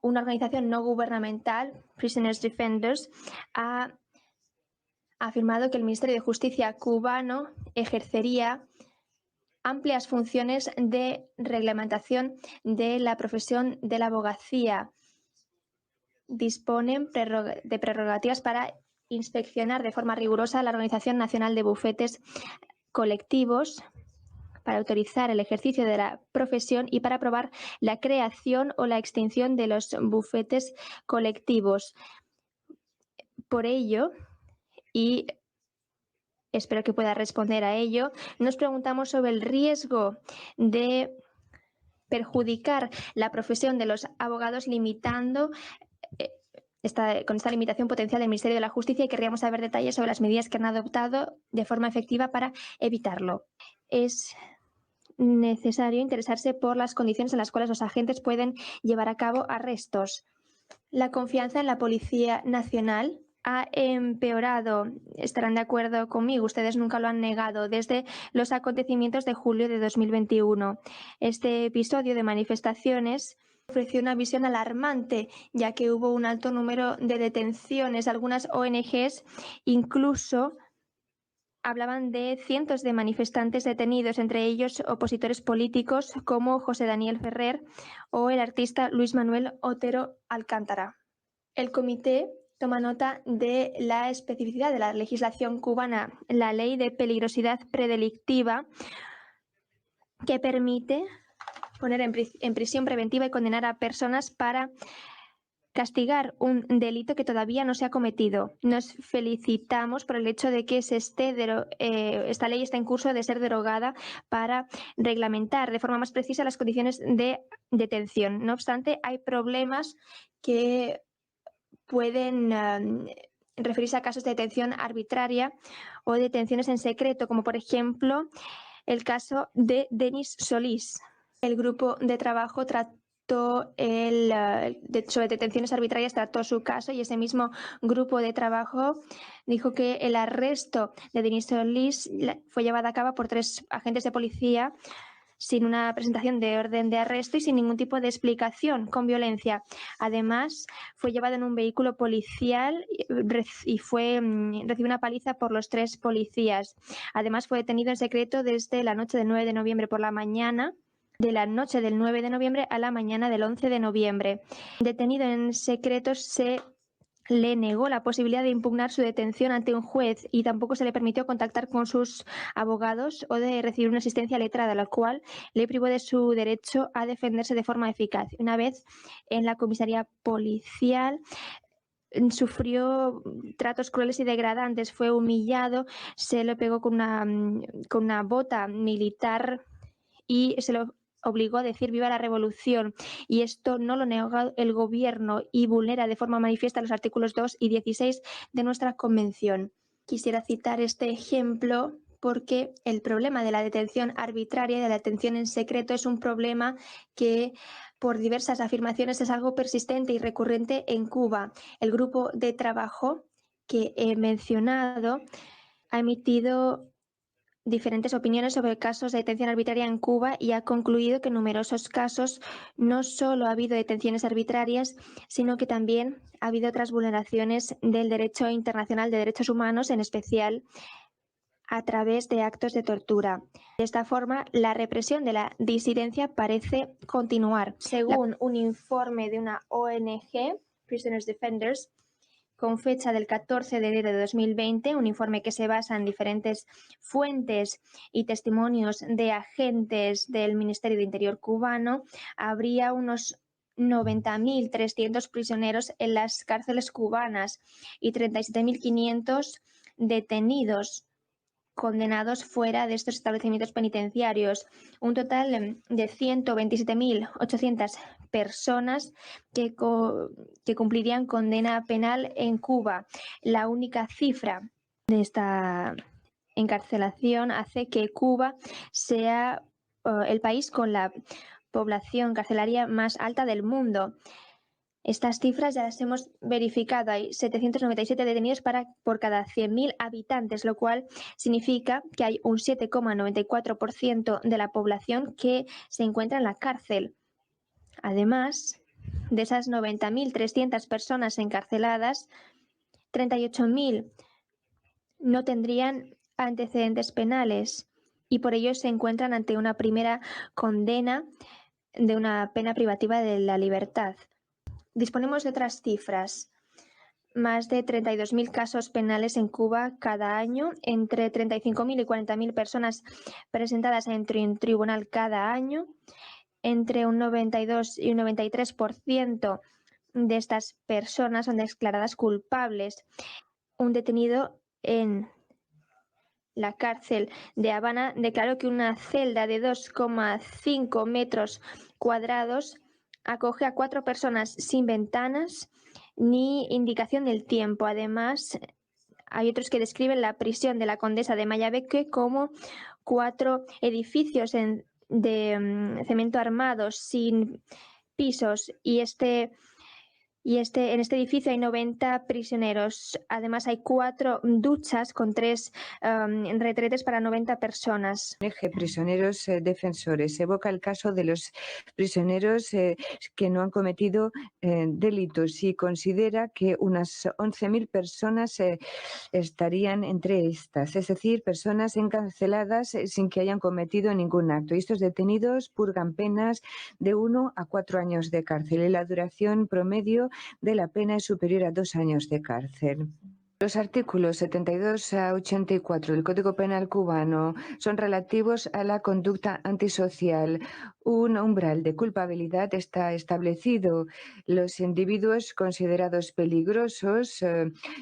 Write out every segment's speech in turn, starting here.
una organización no gubernamental, Prisoners Defenders, ha afirmado que el Ministerio de Justicia cubano ejercería amplias funciones de reglamentación de la profesión de la abogacía. Disponen de prerrogativas para inspeccionar de forma rigurosa la Organización Nacional de Bufetes Colectivos, para autorizar el ejercicio de la profesión y para aprobar la creación o la extinción de los bufetes colectivos. Por ello, y espero que pueda responder a ello, nos preguntamos sobre el riesgo de perjudicar la profesión de los abogados limitando con esta limitación potencial del Ministerio de la Justicia, y querríamos saber detalles sobre las medidas que han adoptado de forma efectiva para evitarlo. Es necesario interesarse por las condiciones en las cuales los agentes pueden llevar a cabo arrestos. La confianza en la Policía Nacional ha empeorado. Estarán de acuerdo conmigo, ustedes nunca lo han negado, desde los acontecimientos de julio de 2021. Este episodio de manifestaciones ofreció una visión alarmante, ya que hubo un alto número de detenciones. Algunas ONGs incluso hablaban de cientos de manifestantes detenidos, entre ellos opositores políticos como José Daniel Ferrer o el artista Luis Manuel Otero Alcántara. El comité toma nota de la especificidad de la legislación cubana, la ley de peligrosidad predelictiva, que permite poner en prisión preventiva y condenar a personas para castigar un delito que todavía no se ha cometido. Nos felicitamos por el hecho de que esta ley está en curso de ser derogada para reglamentar de forma más precisa las condiciones de detención. No obstante, hay problemas que pueden referirse a casos de detención arbitraria o detenciones en secreto, como por ejemplo el caso de Denis Solís. El grupo de trabajo sobre detenciones arbitrarias trató su caso, y ese mismo grupo de trabajo dijo que el arresto de Denis Solís fue llevado a cabo por 3 agentes de policía sin una presentación de orden de arresto y sin ningún tipo de explicación, con violencia. Además, fue llevado en un vehículo policial y recibió una paliza por los 3 policías. Además, fue detenido en secreto desde la noche del 9 de noviembre por la mañana, de la noche del 9 de noviembre a la mañana del 11 de noviembre. Detenido en secreto, se le negó la posibilidad de impugnar su detención ante un juez, y tampoco se le permitió contactar con sus abogados o de recibir una asistencia letrada, lo cual le privó de su derecho a defenderse de forma eficaz. Una vez en la comisaría policial, sufrió tratos crueles y degradantes, fue humillado, se le pegó con una bota militar y se lo obligó a decir viva la revolución, y esto no lo negó el gobierno y vulnera de forma manifiesta los artículos 2 y 16 de nuestra convención. Quisiera citar este ejemplo porque el problema de la detención arbitraria y de la detención en secreto es un problema que, por diversas afirmaciones, es algo persistente y recurrente en Cuba. El grupo de trabajo que he mencionado ha emitido diferentes opiniones sobre casos de detención arbitraria en Cuba y ha concluido que en numerosos casos no solo ha habido detenciones arbitrarias, sino que también ha habido otras vulneraciones del derecho internacional de derechos humanos, en especial a través de actos de tortura. De esta forma, la represión de la disidencia parece continuar. Según un informe de una ONG, Prisoners Defenders, con fecha del 14 de enero de 2020, un informe que se basa en diferentes fuentes y testimonios de agentes del Ministerio de Interior cubano, habría unos 90.300 prisioneros en las cárceles cubanas y 37.500 detenidos condenados fuera de estos establecimientos penitenciarios. Un total de 127.800 personas que cumplirían condena penal en Cuba. La única cifra de esta encarcelación hace que Cuba sea el país con la población carcelaria más alta del mundo. Estas cifras ya las hemos verificado. Hay 797 detenidos por cada 100.000 habitantes, lo cual significa que hay un 7,94% de la población que se encuentra en la cárcel. Además, De esas 90.300 personas encarceladas, 38.000 no tendrían antecedentes penales y por ello se encuentran ante una primera condena de una pena privativa de la libertad. Disponemos de otras cifras. Más de 32.000 casos penales en Cuba cada año, entre 35.000 y 40.000 personas presentadas ante un tribunal cada año, entre un 92 y un 93% de estas personas son declaradas culpables. Un detenido en la cárcel de Habana declaró que una celda de 2,5 metros cuadrados acoge a 4 personas sin ventanas ni indicación del tiempo. Además, hay otros que describen la prisión de la Condesa de Mayabeque como 4 edificios de cemento armado sin pisos en este edificio hay 90 prisioneros. Además, hay 4 duchas con 3 retretes para 90 personas. Prisioneros defensores evoca el caso de los prisioneros que no han cometido delitos y considera que unas 11.000 personas estarían entre estas, es decir, personas encarceladas sin que hayan cometido ningún acto. Y estos detenidos purgan penas de 1 a 4 años de cárcel y la duración promedio de la pena es superior a 2 años de cárcel. Los artículos 72 a 84 del Código Penal cubano son relativos a la conducta antisocial. Un umbral de culpabilidad está establecido. Los individuos considerados peligrosos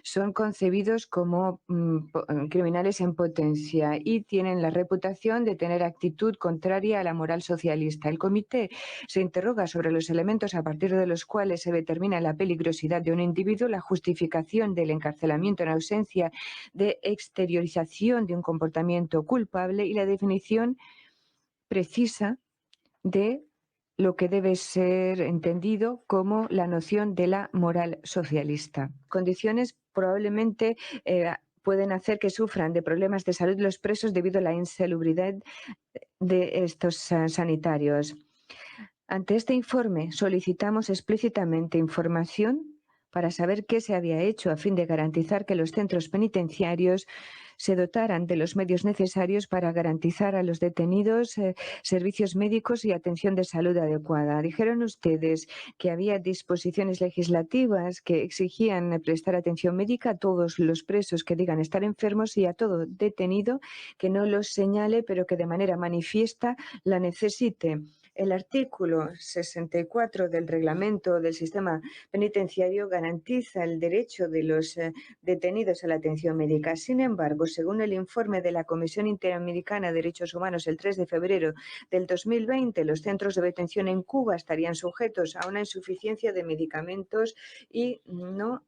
son concebidos como criminales en potencia y tienen la reputación de tener actitud contraria a la moral socialista. El comité se interroga sobre los elementos a partir de los cuales se determina la peligrosidad de un individuo, la justificación del encarcelamiento en ausencia de exteriorización de un comportamiento culpable y la definición precisa de lo que debe ser entendido como la noción de la moral socialista. Condiciones probablemente pueden hacer que sufran de problemas de salud los presos debido a la insalubridad de estos sanitarios. Ante este informe solicitamos explícitamente información para saber qué se había hecho a fin de garantizar que los centros penitenciarios se dotaran de los medios necesarios para garantizar a los detenidos servicios médicos y atención de salud adecuada. Dijeron ustedes que había disposiciones legislativas que exigían prestar atención médica a todos los presos que digan estar enfermos y a todo detenido que no los señale pero que de manera manifiesta la necesite. El artículo 64 del reglamento del sistema penitenciario garantiza el derecho de los detenidos a la atención médica. Sin embargo, según el informe de la Comisión Interamericana de Derechos Humanos el 3 de febrero del 2020, los centros de detención en Cuba estarían sujetos a una insuficiencia de medicamentos y no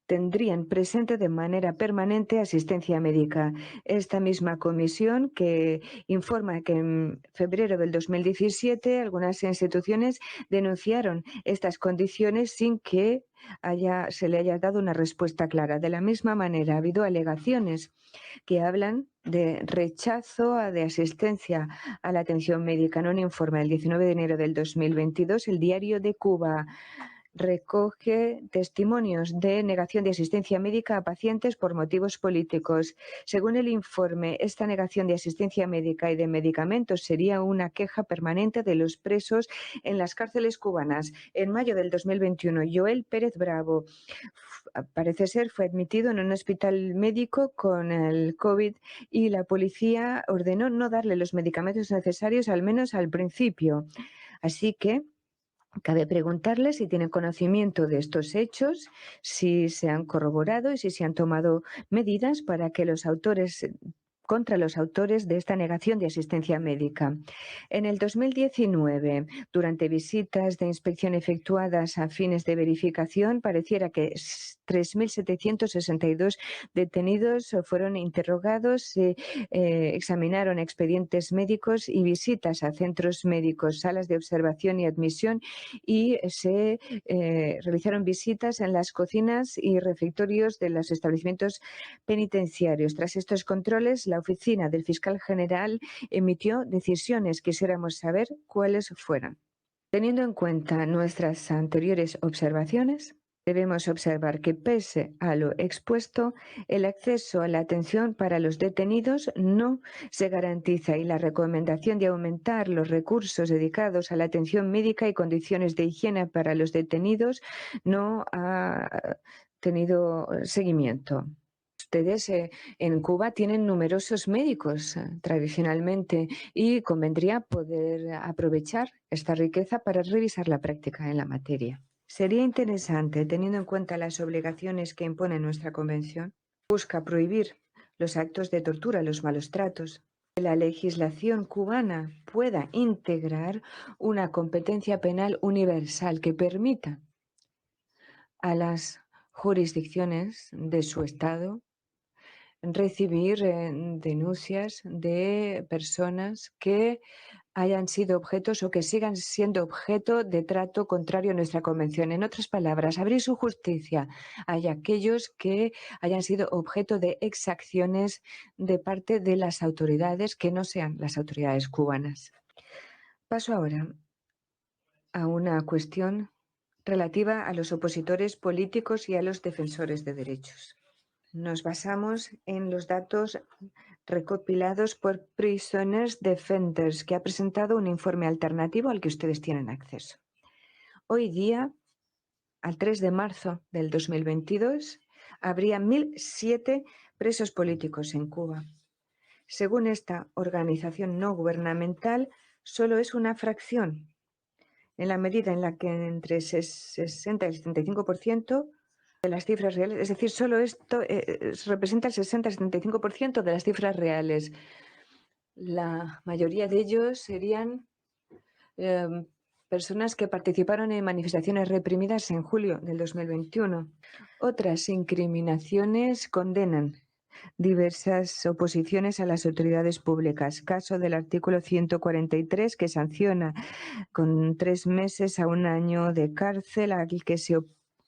tendrían presente de manera permanente asistencia médica. Esta misma comisión que informa que en febrero del 2017 algunas instituciones denunciaron estas condiciones sin que se le haya dado una respuesta clara. De la misma manera, ha habido alegaciones que hablan de rechazo de asistencia a la atención médica. En un informe del 19 de enero del 2022, el Diario de Cuba recoge testimonios de negación de asistencia médica a pacientes por motivos políticos. Según el informe, esta negación de asistencia médica y de medicamentos sería una queja permanente de los presos en las cárceles cubanas. En mayo del 2021, Joel Pérez Bravo, parece ser, fue admitido en un hospital médico con el COVID y la policía ordenó no darle los medicamentos necesarios, al menos al principio. Así que cabe preguntarle si tienen conocimiento de estos hechos, si se han corroborado y si se han tomado medidas para que contra los autores de esta negación de asistencia médica. En el 2019, durante visitas de inspección efectuadas a fines de verificación, pareciera que 3.762 detenidos fueron interrogados, se examinaron expedientes médicos y visitas a centros médicos, salas de observación y admisión y se realizaron visitas en las cocinas y refectorios de los establecimientos penitenciarios. Tras estos controles, la oficina del fiscal general emitió decisiones. Quisiéramos saber cuáles fueron. Teniendo en cuenta nuestras anteriores observaciones, debemos observar que pese a lo expuesto, el acceso a la atención para los detenidos no se garantiza y la recomendación de aumentar los recursos dedicados a la atención médica y condiciones de higiene para los detenidos no ha tenido seguimiento. Ustedes en Cuba tienen numerosos médicos tradicionalmente y convendría poder aprovechar esta riqueza para revisar la práctica en la materia. Sería interesante, teniendo en cuenta las obligaciones que impone nuestra convención, busca prohibir los actos de tortura, los malos tratos, que la legislación cubana pueda integrar una competencia penal universal que permita a las jurisdicciones de su Estado recibir denuncias de personas que hayan sido objetos o que sigan siendo objeto de trato contrario a nuestra convención. En otras palabras, abrir su justicia a aquellos que hayan sido objeto de exacciones de parte de las autoridades que no sean las autoridades cubanas. Paso ahora a una cuestión relativa a los opositores políticos y a los defensores de derechos. Nos basamos en los datos recopilados por Prisoners Defenders, que ha presentado un informe alternativo al que ustedes tienen acceso. Hoy día, al 3 de marzo del 2022, habría 1.007 presos políticos en Cuba. Según esta organización no gubernamental, solo es una fracción, en la medida en la que entre 60 y 75% de las cifras reales, es decir, solo esto representa el 60-75% de las cifras reales. La mayoría de ellos serían personas que participaron en manifestaciones reprimidas en julio del 2021. Otras incriminaciones condenan diversas oposiciones a las autoridades públicas. Caso del artículo 143, que sanciona con 3 meses a 1 año de cárcel al que se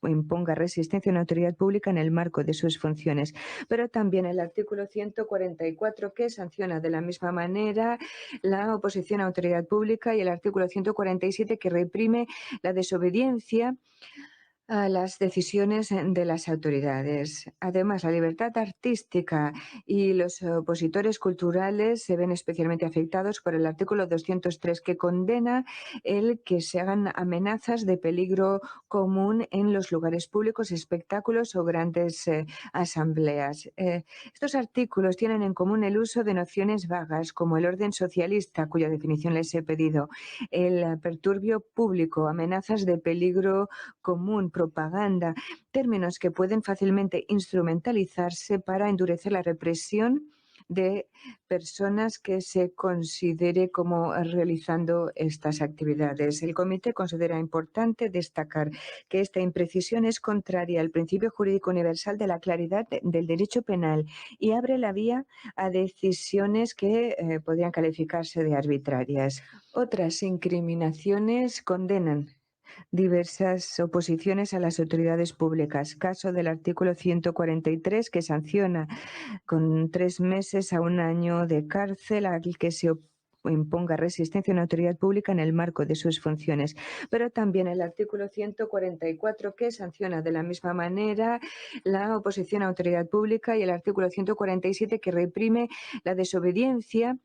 imponga resistencia a una autoridad pública en el marco de sus funciones. Pero también el artículo 144, que sanciona de la misma manera la oposición a autoridad pública, y el artículo 147, que reprime la desobediencia a las decisiones de las autoridades. Además, la libertad artística y los opositores culturales se ven especialmente afectados por el artículo 203, que condena el que se hagan amenazas de peligro común en los lugares públicos, espectáculos o grandes asambleas. Estos artículos tienen en común el uso de nociones vagas como el orden socialista, cuya definición les he pedido, el perturbio público, amenazas de peligro común, propaganda, términos que pueden fácilmente instrumentalizarse para endurecer la represión de personas que se considere como realizando estas actividades. El comité considera importante destacar que esta imprecisión es contraria al principio jurídico universal de la claridad del derecho penal y abre la vía a decisiones que podrían calificarse de arbitrarias. Otras incriminaciones condenan diversas oposiciones a las autoridades públicas. Caso del artículo 143, que sanciona con 3 meses a 1 año de cárcel al que se imponga resistencia a una autoridad pública en el marco de sus funciones. Pero también el artículo 144, que sanciona de la misma manera la oposición a autoridad pública, y el artículo 147, que reprime la desobediencia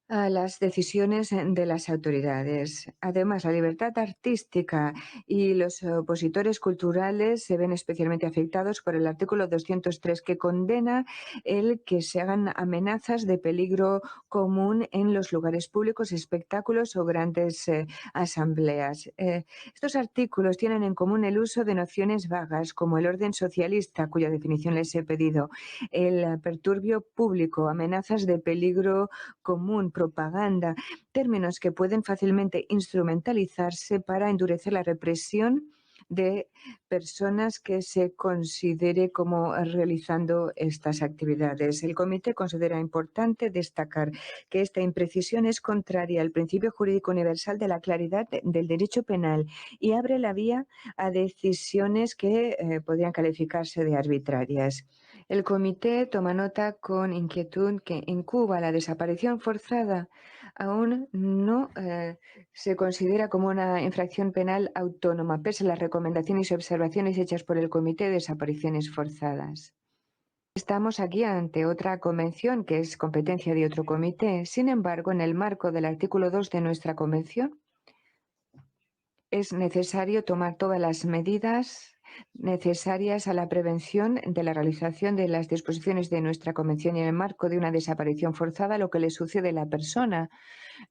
a las decisiones de las autoridades. Además, la libertad artística y los opositores culturales se ven especialmente afectados por el artículo 203, que condena el que se hagan amenazas de peligro común en los lugares públicos, espectáculos o grandes asambleas. Estos artículos tienen en común el uso de nociones vagas como el orden socialista, cuya definición les he pedido, el perturbio público, amenazas de peligro común, propaganda, términos que pueden fácilmente instrumentalizarse para endurecer la represión de personas que se considere como realizando estas actividades. El comité considera importante destacar que esta imprecisión es contraria al principio jurídico universal de la claridad del derecho penal y abre la vía a decisiones que podrían calificarse de arbitrarias. El comité toma nota con inquietud que en Cuba la desaparición forzada aún no se considera como una infracción penal autónoma, pese a las recomendaciones y observaciones hechas por el Comité de Desapariciones Forzadas. Estamos aquí ante otra convención que es competencia de otro comité. Sin embargo, en el marco del artículo 2 de nuestra convención, es necesario tomar todas las medidas necesarias a la prevención de la realización de las disposiciones de nuestra convención y en el marco de una desaparición forzada, lo que le sucede a la persona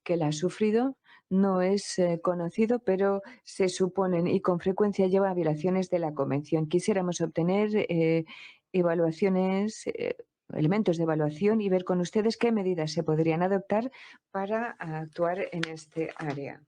que la ha sufrido no es conocido, pero se suponen y con frecuencia lleva a violaciones de la convención. Quisiéramos obtener evaluaciones, elementos de evaluación y ver con ustedes qué medidas se podrían adoptar para actuar en este área.